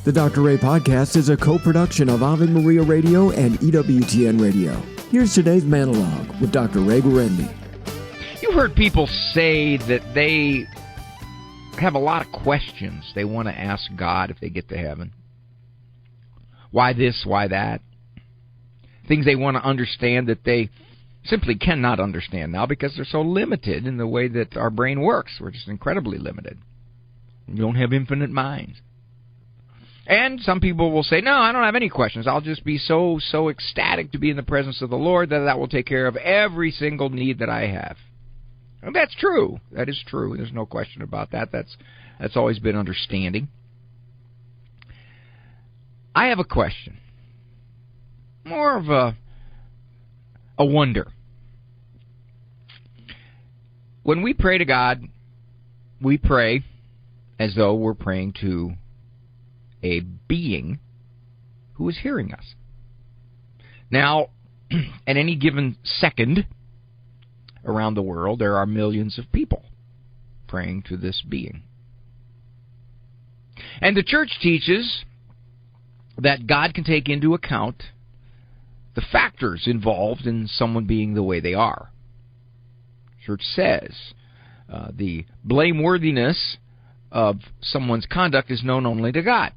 The Dr. Ray Podcast is a co-production of Ave Maria Radio and EWTN Radio. Here's today's monologue with Dr. Ray Guarendi. You've heard people say that they have a lot of questions they want to ask God if they get to heaven. Why this, why that? Things they want to understand that they simply cannot understand now because they're so limited in the way that our brain works. We're just incredibly limited. We don't have infinite minds. And some people will say, no, I don't have any questions. I'll just be so ecstatic to be in the presence of the Lord that will take care of every single need that I have. And that's true. That is true. There's no question about that. That's always been understanding. I have a question. More of a wonder. When we pray to God, we pray as though we're praying to a being who is hearing us. Now, at any given second around the world, there are millions of people praying to this being. And the church teaches that God can take into account the factors involved in someone being the way they are. Church says the blameworthiness of someone's conduct is known only to God.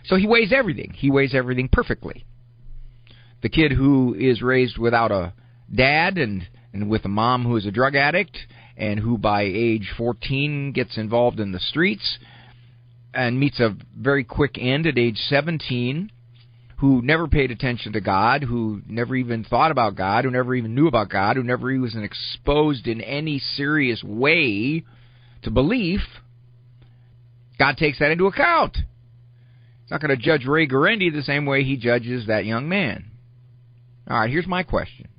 So he weighs everything. He weighs everything perfectly. The kid who is raised without a dad and with a mom who is a drug addict and who by age 14 gets involved in the streets and meets a very quick end at age 17, who never paid attention to God, who never even thought about God, who never even knew about God, who never was exposed in any serious way to belief, God takes that into account. He's not going to judge Ray Guarendi the same way he judges that young man. All right, here's my question.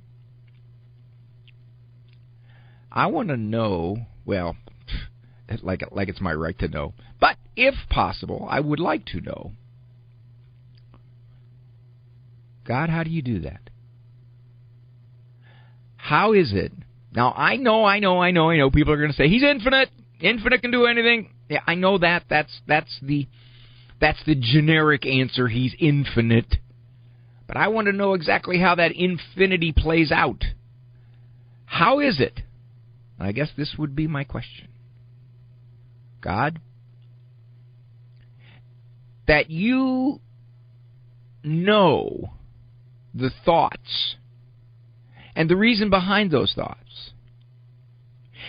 I want to know, well, like it's my right to know, but if possible, I would like to know, God, how do you do that? How is it? Now, I know, people are going to say, He's infinite. Infinite can do anything. Yeah, I know that. That's the generic answer. He's infinite. But I want to know exactly how that infinity plays out. How is it? I guess this would be my question. God, that you know the thoughts and the reason behind those thoughts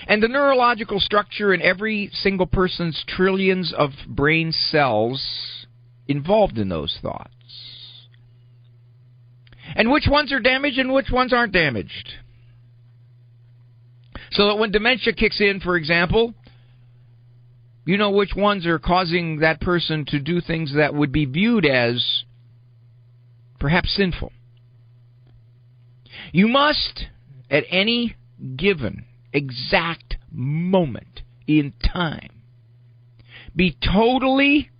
and the neurological structure in every single person's trillions of brain cells involved in those thoughts, and which ones are damaged and which ones aren't damaged, so that when dementia kicks in, for example, you know which ones are causing that person to do things that would be viewed as perhaps sinful. You must, at any given exact moment in time, be totally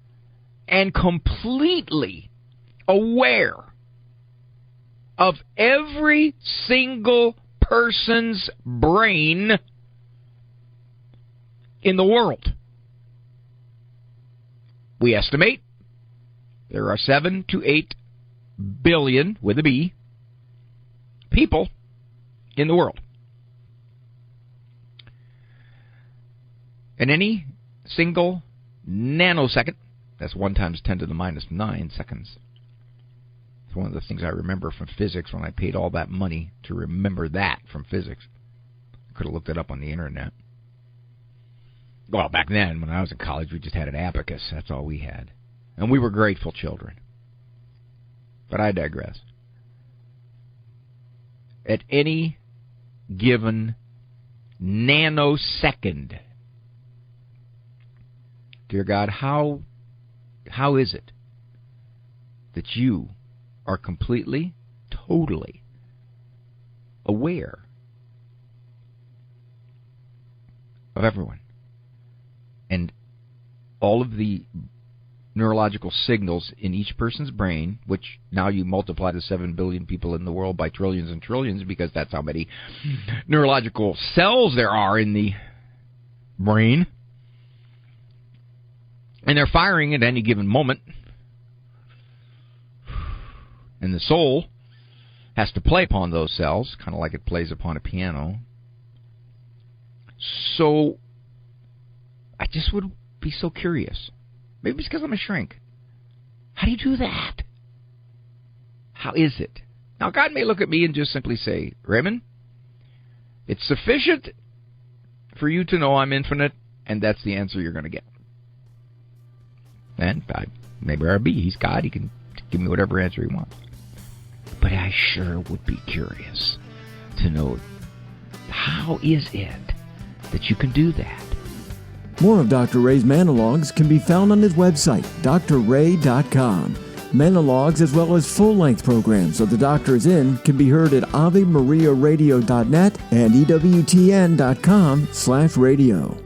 and completely aware of every single person's brain in the world. We estimate there are 7 to 8 billion, with a B, people in the world. In any single nanosecond, that's 1 times 10 to the minus 9 seconds. It's one of the things I remember from physics when I paid all that money to remember that from physics. I could have looked it up on the internet. Well, back then, when I was in college, we just had an abacus. That's all we had. And we were grateful children. But I digress. At any given nanosecond, dear God, how is it that you are completely, totally aware of everyone and all of the neurological signals in each person's brain, which now you multiply the 7 billion people in the world by trillions and trillions, because that's how many neurological cells there are in the brain. And they're firing at any given moment. And the soul has to play upon those cells, kind of like it plays upon a piano. So, I just would be so curious. Maybe it's because I'm a shrink. How do you do that? How is it? Now, God may look at me and just simply say, Raymond, it's sufficient for you to know I'm infinite, and that's the answer you're going to get. And maybe I'll be. He's God. He can give me whatever answer he wants. But I sure would be curious to know, how is it that you can do that? More of Dr. Ray's monologues can be found on his website, drray.com. Monologues as well as full-length programs of The Doctor Is In can be heard at AveMariaRadio.net and EWTN.com/radio.